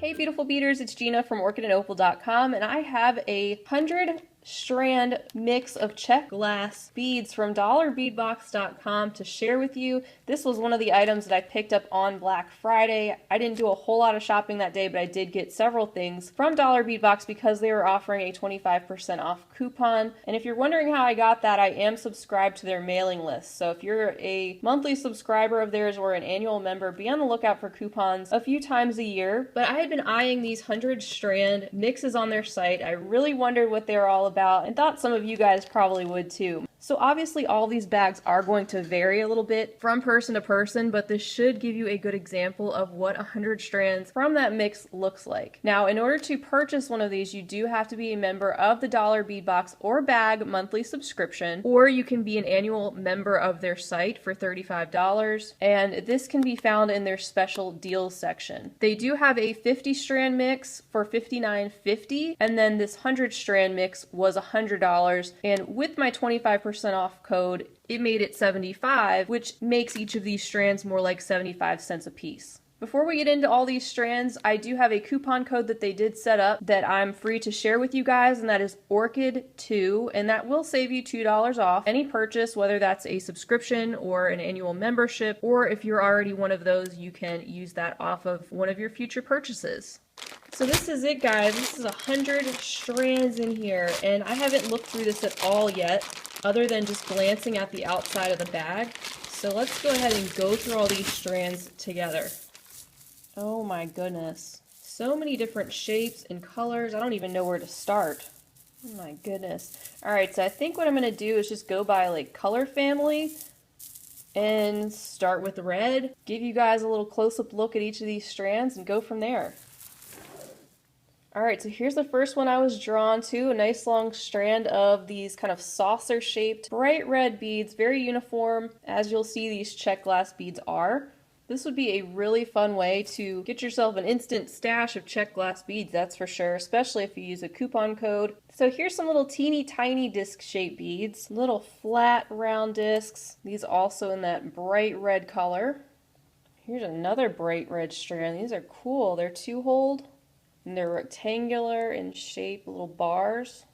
Hey beautiful beaders, it's Gina from orchidandopal.com, and I have a 100 strand mix of Czech glass beads from dollarbeadbox.com to share with you. This was one of the items that I picked up on Black Friday. I didn't do a whole lot of shopping that day, but I did get several things from Dollar Beadbox because they were offering a 25% off coupon. And if you're wondering how I got that, I am subscribed to their mailing list. So if you're a monthly subscriber of theirs or an annual member, be on the lookout for coupons a few times a year. But I had been eyeing these 100 strand mixes on their site. I really wondered what they were all about and thought some of you guys probably would too. So obviously all these bags are going to vary a little bit from person to person, but this should give you a good example of what 100 strands from that mix looks like. Now, in order to purchase one of these, you do have to be a member of the Dollar Beadbox or Bag monthly subscription, or you can be an annual member of their site for $35, and this can be found in their special deals section. They do have a 50 strand mix for $59.50, and then this 100 strand mix was $100, and with my 25% off code, it made it $75, which makes each of these strands more like 75 cents a piece. Before we get into all these strands, I do have a coupon code that they did set up that I'm free to share with you guys, and that is ORCHID2, and that will save you $2 off any purchase, whether that's a subscription or an annual membership, or if you're already one of those, you can use that off of one of your future purchases. So this is it, guys. This is 100 strands in here, and I haven't looked through this at all yet, other than just glancing at the outside of the bag. So let's go ahead and go through all these strands together. Oh my goodness. So many different shapes and colors. I don't even know where to start. Oh my goodness. Alright, so I think what I'm going to do is just go by like color family and start with red. Give you guys a little close-up look at each of these strands and go from there. Alright, so here's the first one I was drawn to, a nice long strand of these kind of saucer-shaped bright red beads, very uniform, as you'll see these Czech glass beads are. This would be a really fun way to get yourself an instant stash of Czech glass beads, that's for sure, especially if you use a coupon code. So here's some little teeny tiny disc-shaped beads, little flat round discs, these also in that bright red color. Here's another bright red strand. These are cool, they're 2-holed. And they're rectangular in shape, little bars.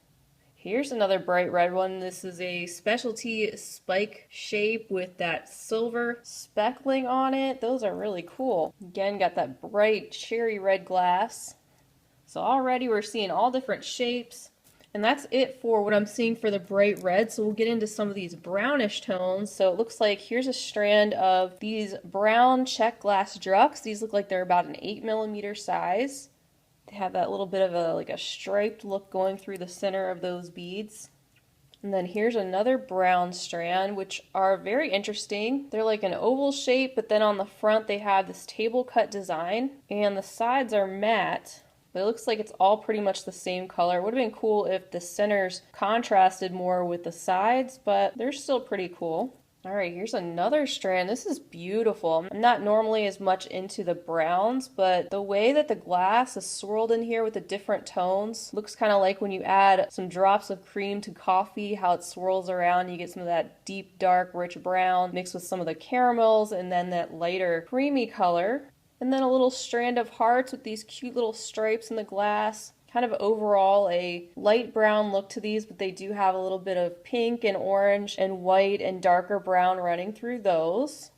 Here's another bright red one. This is a specialty spike shape with that silver speckling on it. Those are really cool. Again, got that bright cherry red glass. So already we're seeing all different shapes. And that's it for what I'm seeing for the bright red. So we'll get into some of these brownish tones. So it looks like here's a strand of these brown Czech glass drucks. These look like they're about an 8mm size. They have that little bit of a striped look going through the center of those beads. And then here's another brown strand, which are very interesting. They're like an oval shape, but then on the front they have this table cut design, and the sides are matte, but it looks like it's all pretty much the same color. It would have been cool if the centers contrasted more with the sides, but they're still pretty cool. Alright, here's another strand. This is beautiful. I'm not normally as much into the browns, but the way that the glass is swirled in here with the different tones looks kind of like when you add some drops of cream to coffee, how it swirls around. You get some of that deep, dark, rich brown mixed with some of the caramels and then that lighter creamy color. And then a little strand of hearts with these cute little stripes in the glass. Kind of overall a light brown look to these, but they do have a little bit of pink and orange and white and darker brown running through those.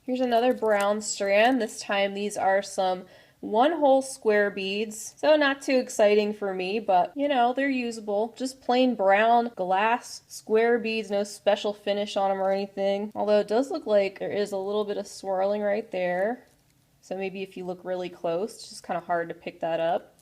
Here's another brown strand. This time these are some 1-hole square beads. So not too exciting for me, but you know, they're usable. Just plain brown glass square beads, no special finish on them or anything. Although it does look like there is a little bit of swirling right there. So maybe if you look really close, it's just kind of hard to pick that up.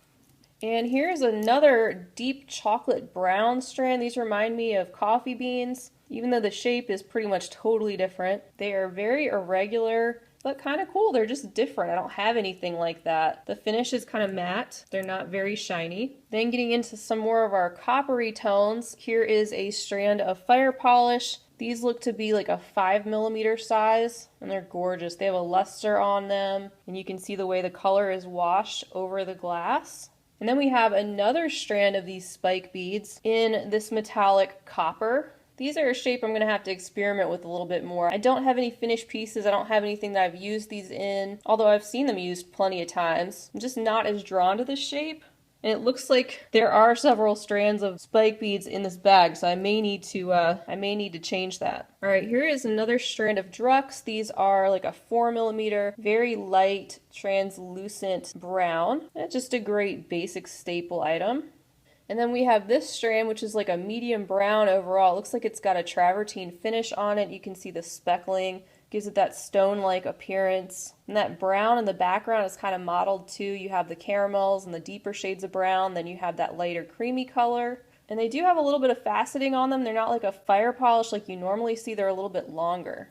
And here's another deep chocolate brown strand. These remind me of coffee beans, even though the shape is pretty much totally different. They are very irregular, but kind of cool. They're just different. I don't have anything like that. The finish is kind of matte. They're not very shiny. Then getting into some more of our coppery tones, here is a strand of fire polish. These look to be like a 5mm size, and they're gorgeous. They have a luster on them, and you can see the way the color is washed over the glass. And then we have another strand of these spike beads in this metallic copper. These are a shape I'm going to have to experiment with a little bit more. I don't have any finished pieces. I don't have anything that I've used these in, although I've seen them used plenty of times. I'm just not as drawn to this shape. And it looks like there are several strands of spike beads in this bag, so I may need to change that. All right, here is another strand of Drux. These are like a 4mm, very light, translucent brown. It's just a great basic staple item. And then we have this strand, which is like a medium brown overall. It looks like it's got a travertine finish on it. You can see the speckling. Gives it that stone-like appearance. And that brown in the background is kind of modeled too. You have the caramels and the deeper shades of brown, then you have that lighter creamy color. And they do have a little bit of faceting on them. They're not like a fire polish like you normally see. They're a little bit longer.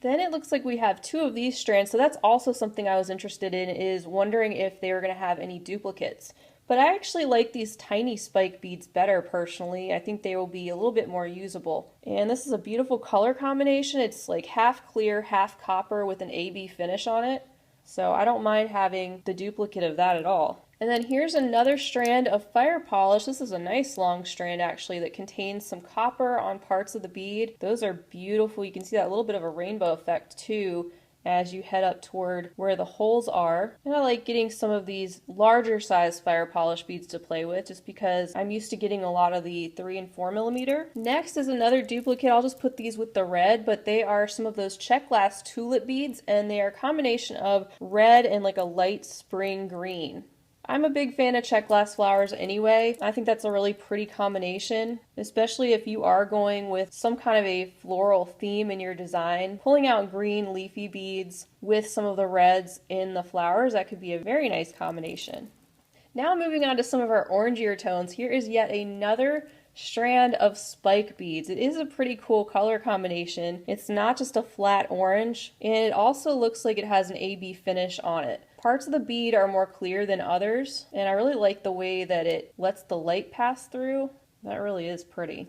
Then it looks like we have two of these strands, so that's also something I was interested in, is wondering if they were going to have any duplicates. But I actually like these tiny spike beads better personally. I think they will be a little bit more usable. And this is a beautiful color combination. It's like half clear, half copper with an AB finish on it. So I don't mind having the duplicate of that at all. And then here's another strand of fire polish. This is a nice long strand actually that contains some copper on parts of the bead. Those are beautiful. You can see that little bit of a rainbow effect too as you head up toward where the holes are. And I like getting some of these larger size fire polish beads to play with just because I'm used to getting a lot of the 3 and 4mm. Next is another duplicate. I'll just put these with the red, but they are some of those Czech Glass tulip beads, and they are a combination of red and like a light spring green. I'm a big fan of Czech Glass flowers anyway. I think that's a really pretty combination, especially if you are going with some kind of a floral theme in your design. Pulling out green leafy beads with some of the reds in the flowers, that could be a very nice combination. Now moving on to some of our orangier tones, here is yet another strand of spike beads. It is a pretty cool color combination. It's not just a flat orange, and it also looks like it has an AB finish on it. Parts of the bead are more clear than others, and I really like the way that it lets the light pass through. That really is pretty.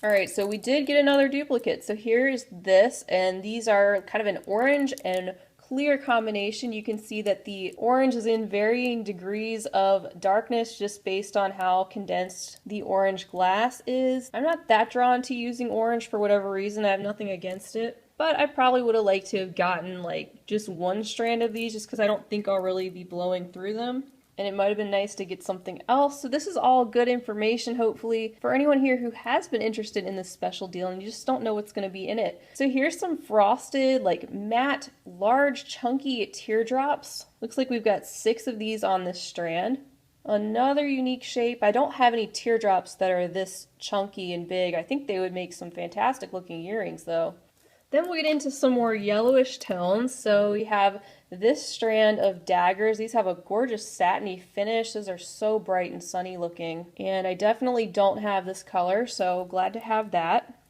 Alright, so we did get another duplicate. So here's this, and these are kind of an orange and clear combination. You can see that the orange is in varying degrees of darkness just based on how condensed the orange glass is. I'm not that drawn to using orange for whatever reason. I have nothing against it. But I probably would have liked to have gotten like just one strand of these just because I don't think I'll really be blowing through them. And it might have been nice to get something else. So this is all good information, hopefully, for anyone here who has been interested in this special deal and you just don't know what's going to be in it. So here's some frosted, like matte, large, chunky teardrops. Looks like we've got 6 of these on this strand. Another unique shape. I don't have any teardrops that are this chunky and big. I think they would make some fantastic looking earrings though. Then we'll get into some more yellowish tones. So we have this strand of daggers. These have a gorgeous satiny finish. Those are so bright and sunny looking. And I definitely don't have this color, so glad to have that.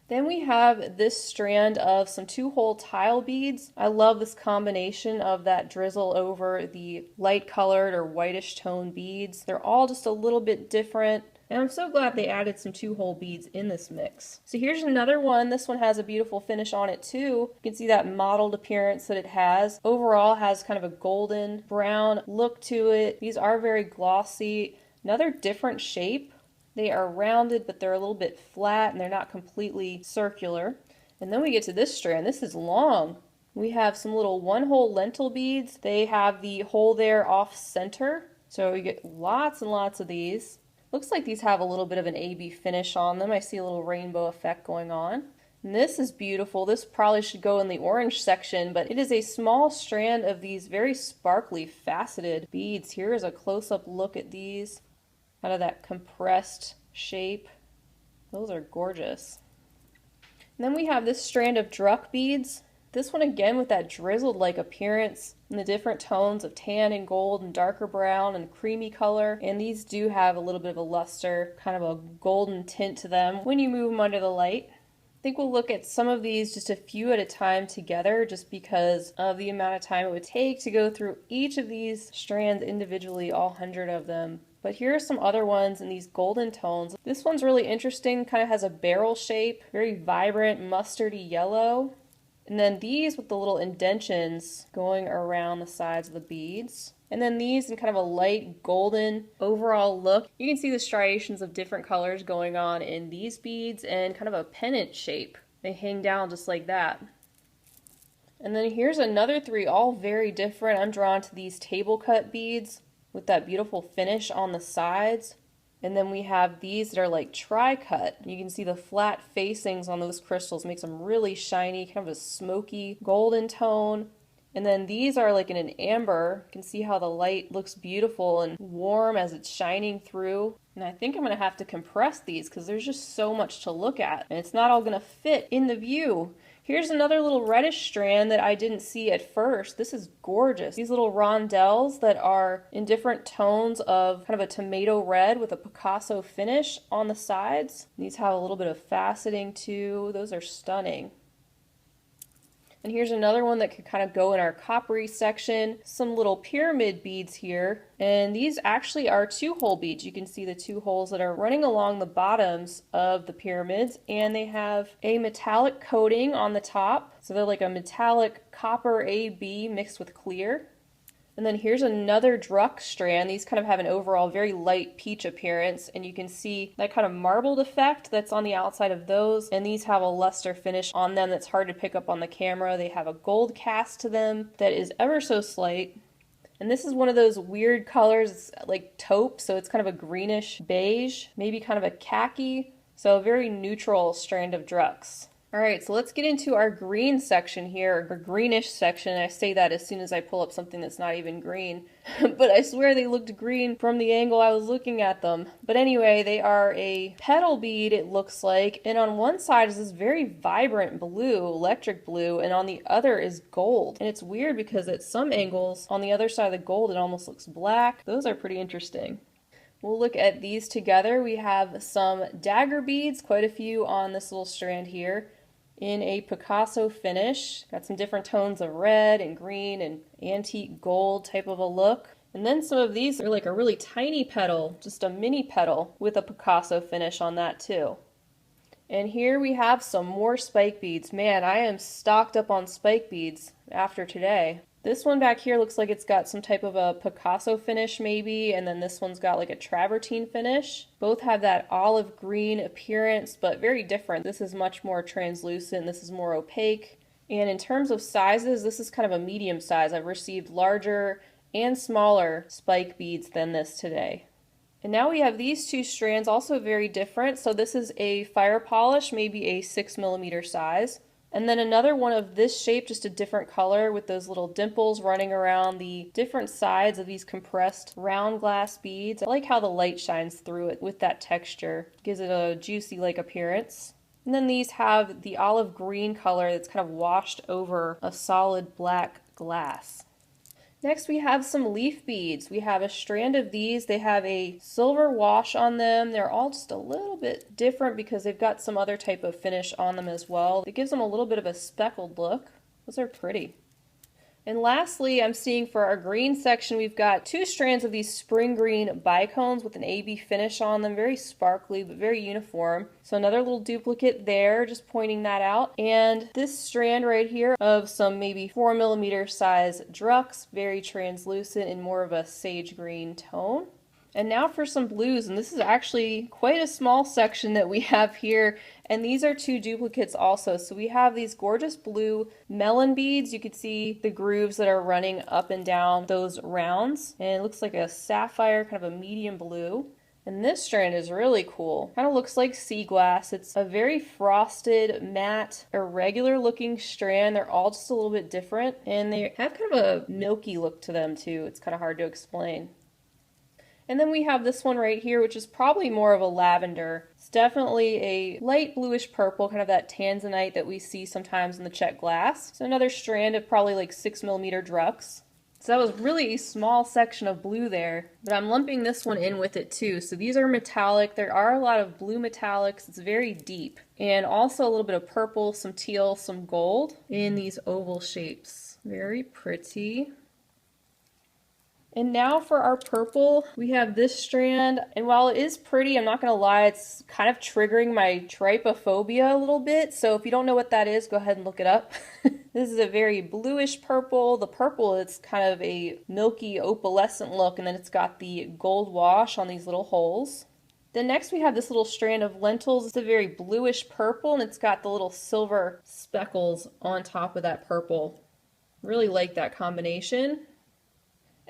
Then we have this strand of some 2-hole tile beads. I love this combination of that drizzle over the light colored or whitish tone beads. They're all just a little bit different. And I'm so glad they added some 2-hole beads in this mix. So here's another one. This one has a beautiful finish on it too. You can see that mottled appearance that it has. Overall has kind of a golden brown look to it. These are very glossy. Another different shape. They are rounded, but they're a little bit flat and they're not completely circular. And then we get to this strand. This is long. We have some little 1-hole lentil beads. They have the hole there off center. So you get lots and lots of these. Looks like these have a little bit of an AB finish on them. I see a little rainbow effect going on. And this is beautiful. This probably should go in the orange section, but it is a small strand of these very sparkly faceted beads. Here is a close-up look at these, out of that compressed shape. Those are gorgeous. And then we have this strand of Druk beads. This one again with that drizzled-like appearance and the different tones of tan and gold and darker brown and creamy color. And these do have a little bit of a luster, kind of a golden tint to them when you move them under the light. I think we'll look at some of these just a few at a time together just because of the amount of time it would take to go through each of these strands individually, all 100 of them. But here are some other ones in these golden tones. This one's really interesting, kind of has a barrel shape, very vibrant mustardy yellow. And then these with the little indentions going around the sides of the beads. And then these in kind of a light golden overall look. You can see the striations of different colors going on in these beads and kind of a pennant shape. They hang down just like that. And then here's another three, all very different. I'm drawn to these table cut beads with that beautiful finish on the sides. And then we have these that are like tri-cut. You can see the flat facings on those crystals makes them really shiny, kind of a smoky golden tone. And then these are like in an amber. You can see how the light looks beautiful and warm as it's shining through. And I think I'm going to have to compress these because there's just so much to look at. And it's not all going to fit in the view. Here's another little reddish strand that I didn't see at first. This is gorgeous. These little rondelles that are in different tones of kind of a tomato red with a Picasso finish on the sides. These have a little bit of faceting too. Those are stunning. And here's another one that could kind of go in our coppery section. Some little pyramid beads here. And these actually are 2-hole beads. You can see the 2 holes that are running along the bottoms of the pyramids. And they have a metallic coating on the top. So they're like a metallic copper AB mixed with clear. And then here's another Druck strand. These kind of have an overall very light peach appearance, and you can see that kind of marbled effect that's on the outside of those. And these have a luster finish on them that's hard to pick up on the camera. They have a gold cast to them that is ever so slight. And this is one of those weird colors, it's like taupe, so it's kind of a greenish beige, maybe kind of a khaki, so a very neutral strand of Drucks. Alright, so let's get into our green section here, or greenish section. I say that as soon as I pull up something that's not even green. But I swear they looked green from the angle I was looking at them. But anyway, they are a petal bead, it looks like. And on one side is this very vibrant blue, electric blue, and on the other is gold. And it's weird because at some angles, on the other side of the gold, it almost looks black. Those are pretty interesting. We'll look at these together. We have some dagger beads, quite a few on this little strand here, in a Picasso finish. Got some different tones of red and green and antique gold type of a look. And then some of these are like a really tiny petal, just a mini petal with a Picasso finish on that too. And here we have some more spike beads. Man, I am stocked up on spike beads after today. This one back here looks like it's got some type of a Picasso finish maybe, and then this one's got like a travertine finish. Both have that olive green appearance, but very different. This is much more translucent, this is more opaque. And in terms of sizes, this is kind of a medium size. I've received larger and smaller spike beads than this today. And now we have these 2 strands, also very different. So this is a fire polish, maybe a 6mm size. And then another one of this shape, just a different color with those little dimples running around the different sides of these compressed round glass beads. I like how the light shines through it with that texture. Gives it a juicy-like appearance. And then these have the olive green color that's kind of washed over a solid black glass. Next we have some leaf beads. We have a strand of these. They have a silver wash on them. They're all just a little bit different because they've got some other type of finish on them as well. It gives them a little bit of a speckled look. Those are pretty. And lastly, I'm seeing for our green section, we've got 2 strands of these spring green bicones with an AB finish on them. Very sparkly, but very uniform. So another little duplicate there, just pointing that out. And this strand right here of some maybe 4mm size Drucks, very translucent in more of a sage green tone. And now for some blues, and this is actually quite a small section that we have here, and these are 2 duplicates also. So we have these gorgeous blue melon beads. You can see the grooves that are running up and down those rounds, and it looks like a sapphire, kind of a medium blue. And this strand is really cool. Kind of looks like sea glass. It's a very frosted, matte, irregular looking strand. They're all just a little bit different, and they have kind of a milky look to them too. It's kind of hard to explain. And then we have this one right here, which is probably more of a lavender. It's definitely a light bluish purple, kind of that tanzanite that we see sometimes in the Czech glass. So another strand of probably like 6mm Drucks. So that was really a small section of blue there, but I'm lumping this one in with it too. So these are metallic. There are a lot of blue metallics. It's very deep. And also a little bit of purple, some teal, some gold in these oval shapes. Very pretty. And now for our purple, we have this strand, and while it is pretty, I'm not going to lie, it's kind of triggering my trypophobia a little bit, so if you don't know what that is, go ahead and look it up. This is a very bluish purple. The purple, it's kind of a milky opalescent look, and then it's got the gold wash on these little holes. Then next we have this little strand of lentils. It's a very bluish purple, and it's got the little silver speckles on top of that purple. Really like that combination.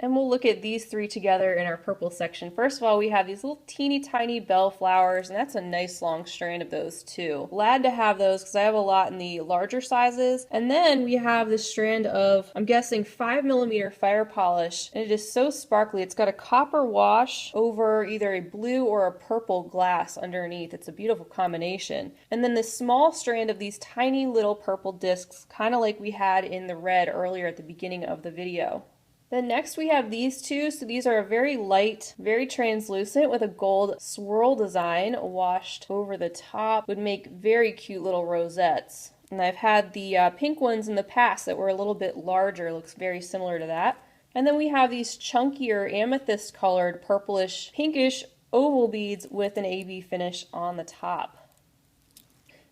And we'll look at these three together in our purple section. First of all, we have these little teeny tiny bell flowers, and that's a nice long strand of those too. Glad to have those because I have a lot in the larger sizes. And then we have this strand of, I'm guessing 5mm fire polish, and it is so sparkly. It's got a copper wash over either a blue or a purple glass underneath. It's a beautiful combination. And then this small strand of these tiny little purple discs, kind of like we had in the red earlier at the beginning of the video. Then next we have these two. So these are very light, very translucent with a gold swirl design washed over the top. Would make very cute little rosettes. And I've had the pink ones in the past that were a little bit larger. Looks very similar to that. And then we have these chunkier amethyst colored purplish pinkish oval beads with an AB finish on the top.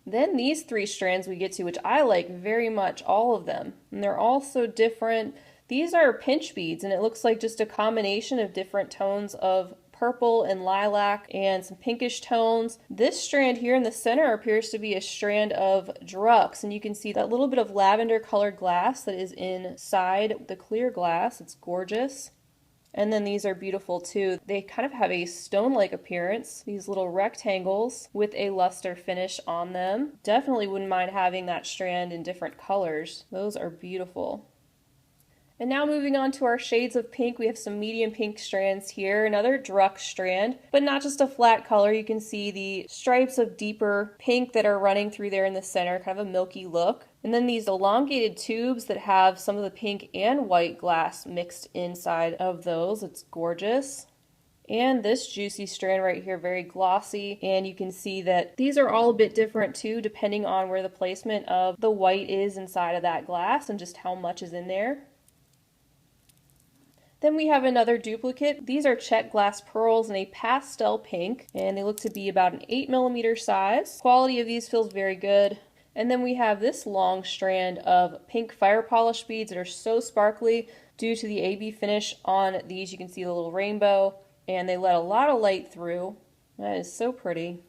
Then these three strands we get to, which I like very much, all of them. And they're all so different. These are pinch beads, and it looks like just a combination of different tones of purple and lilac and some pinkish tones. This strand here in the center appears to be a strand of Drux, and you can see that little bit of lavender colored glass that is inside the clear glass. It's gorgeous. And then these are beautiful too. They kind of have a stone-like appearance, these little rectangles with a luster finish on them. Definitely wouldn't mind having that strand in different colors. Those are beautiful. And now moving on to our shades of pink, we have some medium pink strands here, another Drux strand, but not just a flat color. You can see the stripes of deeper pink that are running through there in the center, kind of a milky look. And then these elongated tubes that have some of the pink and white glass mixed inside of those. It's gorgeous. And this juicy strand right here, very glossy, and you can see that these are all a bit different too, depending on where the placement of the white is inside of that glass and just how much is in there. Then we have another duplicate. These are Czech Glass pearls in a pastel pink, and they look to be about an 8mm size. Quality of these feels very good. And then we have this long strand of pink fire polish beads that are so sparkly due to the AB finish on these. You can see the little rainbow, and they let a lot of light through. That is so pretty.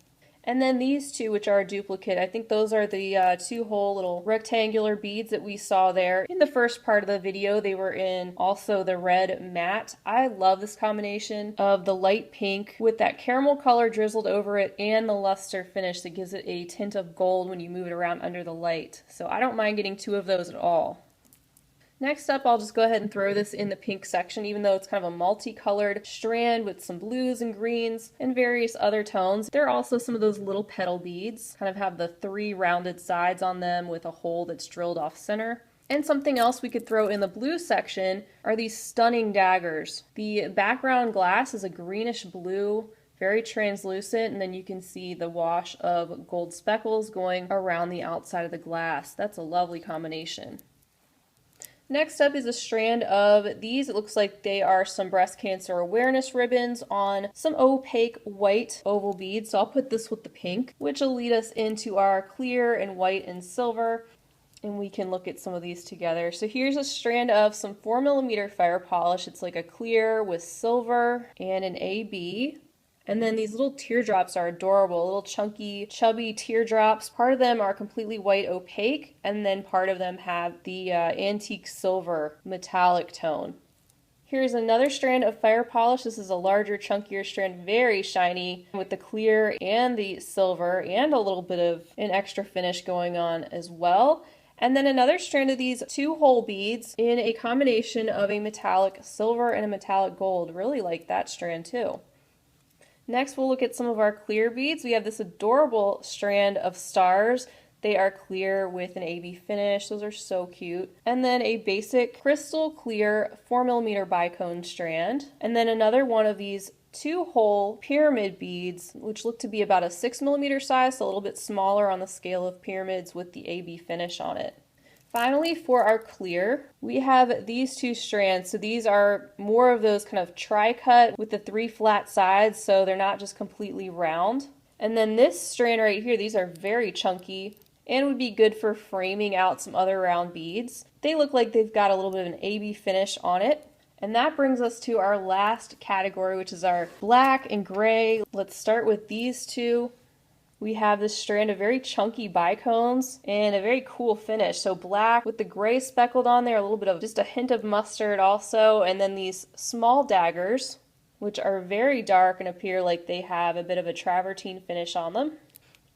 And then these two, which are a duplicate, I think those are the two-hole little rectangular beads that we saw there in the first part of the video. They were in also the red matte. I love this combination of the light pink with that caramel color drizzled over it and the luster finish that gives it a tint of gold when you move it around under the light. So I don't mind getting two of those at all. Next up, I'll just go ahead and throw this in the pink section, even though it's kind of a multicolored strand with some blues and greens and various other tones. There are also some of those little petal beads, kind of have the three rounded sides on them with a hole that's drilled off center. And something else we could throw in the blue section are these stunning daggers. The background glass is a greenish blue, very translucent, and then you can see the wash of gold speckles going around the outside of the glass. That's a lovely combination. Next up is a strand of these. It looks like they are some breast cancer awareness ribbons on some opaque white oval beads. So I'll put this with the pink, which will lead us into our clear and white and silver. And we can look at some of these together. So here's a strand of some 4mm fire polish. It's like a clear with silver and an AB. And then these little teardrops are adorable, little chunky, chubby teardrops. Part of them are completely white opaque, and then part of them have the antique silver metallic tone. Here's another strand of fire polish. This is a larger, chunkier strand, very shiny, with the clear and the silver, and a little bit of an extra finish going on as well. And then another strand of these two-hole beads in a combination of a metallic silver and a metallic gold. Really like that strand too. Next, we'll look at some of our clear beads. We have this adorable strand of stars. They are clear with an AB finish. Those are so cute. And then a basic crystal clear 4mm bicone strand. And then another one of these two-hole pyramid beads, which look to be about a 6mm size, so a little bit smaller on the scale of pyramids with the AB finish on it. Finally, for our clear, we have these two strands. So these are more of those kind of tri-cut with the three flat sides, so they're not just completely round. And then this strand right here, these are very chunky, and would be good for framing out some other round beads. They look like they've got a little bit of an AB finish on it. And that brings us to our last category, which is our black and gray. Let's start with these two. We have this strand of very chunky bicones and a very cool finish. So black with the gray speckled on there, a little bit of just a hint of mustard also, and then these small daggers, which are very dark and appear like they have a bit of a travertine finish on them.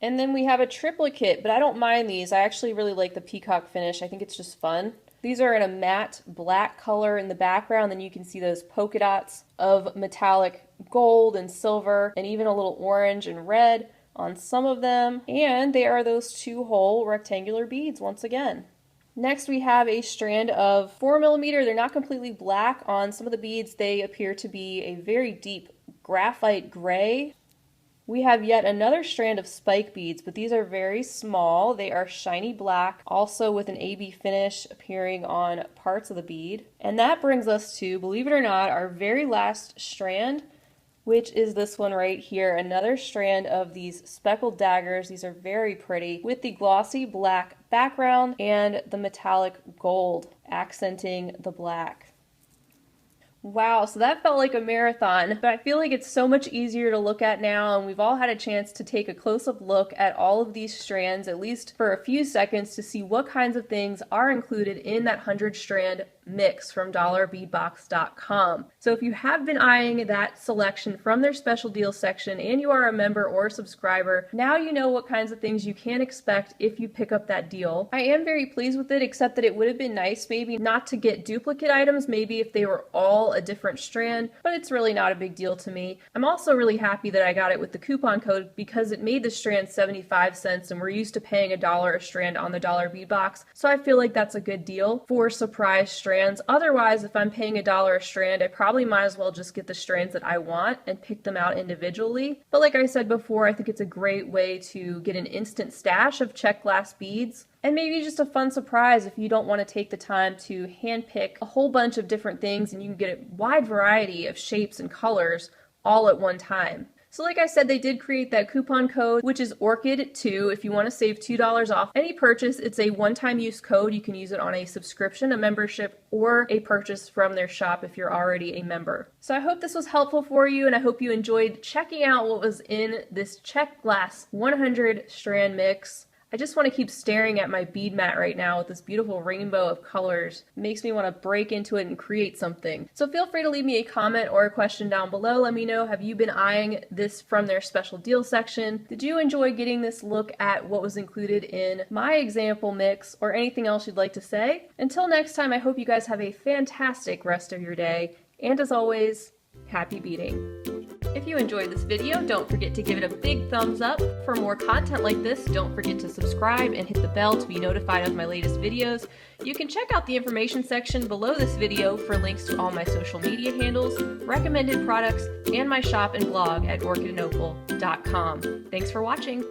And then we have a triplicate, but I don't mind these. I actually really like the peacock finish. I think it's just fun. These are in a matte black color in the background, then you can see those polka dots of metallic gold and silver and even a little orange and red on some of them. And they are those 2-hole rectangular beads once again. Next we have a strand of 4mm. They're not completely black on some of the beads. They appear to be a very deep graphite gray. We have yet another strand of spike beads, but these are very small. They are shiny black, also with an AB finish appearing on parts of the bead. And that brings us to, believe it or not, our very last strand, which is this one right here. Another strand of these speckled daggers. These are very pretty, with the glossy black background and the metallic gold accenting the black. Wow, so that felt like a marathon, but I feel like it's so much easier to look at now, and we've all had a chance to take a close-up look at all of these strands, at least for a few seconds, to see what kinds of things are included in that 100-strand mix from $beadbox.com. So if you have been eyeing that selection from their special deals section and you are a member or a subscriber, now you know what kinds of things you can expect if you pick up that deal. I am very pleased with it, except that it would have been nice maybe not to get duplicate items, maybe if they were all a different strand, but it's really not a big deal to me. I'm also really happy that I got it with the coupon code because it made the strand 75 cents and we're used to paying $1 a strand on the Bead Box, so I feel like that's a good deal for surprise strands. Otherwise, if I'm paying $1 a strand, I probably might as well just get the strands that I want and pick them out individually. But like I said before, I think it's a great way to get an instant stash of Czech glass beads. And maybe just a fun surprise if you don't want to take the time to handpick a whole bunch of different things, and you can get a wide variety of shapes and colors all at one time. So like I said, they did create that coupon code, which is ORCHID2. If you want to save $2 off any purchase, it's a one-time use code. You can use it on a subscription, a membership, or a purchase from their shop if you're already a member. So I hope this was helpful for you, and I hope you enjoyed checking out what was in this Czech Glass 100 strand mix. I just want to keep staring at my bead mat right now with this beautiful rainbow of colors. It makes me want to break into it and create something. So feel free to leave me a comment or a question down below. Let me know, have you been eyeing this from their special deal section? Did you enjoy getting this look at what was included in my example mix, or anything else you'd like to say? Until next time, I hope you guys have a fantastic rest of your day. And as always, happy beading. If you enjoyed this video, don't forget to give it a big thumbs up. For more content like this, don't forget to subscribe and hit the bell to be notified of my latest videos. You can check out the information section below this video for links to all my social media handles, recommended products, and my shop and blog at orchidandopal.com. Thanks for watching.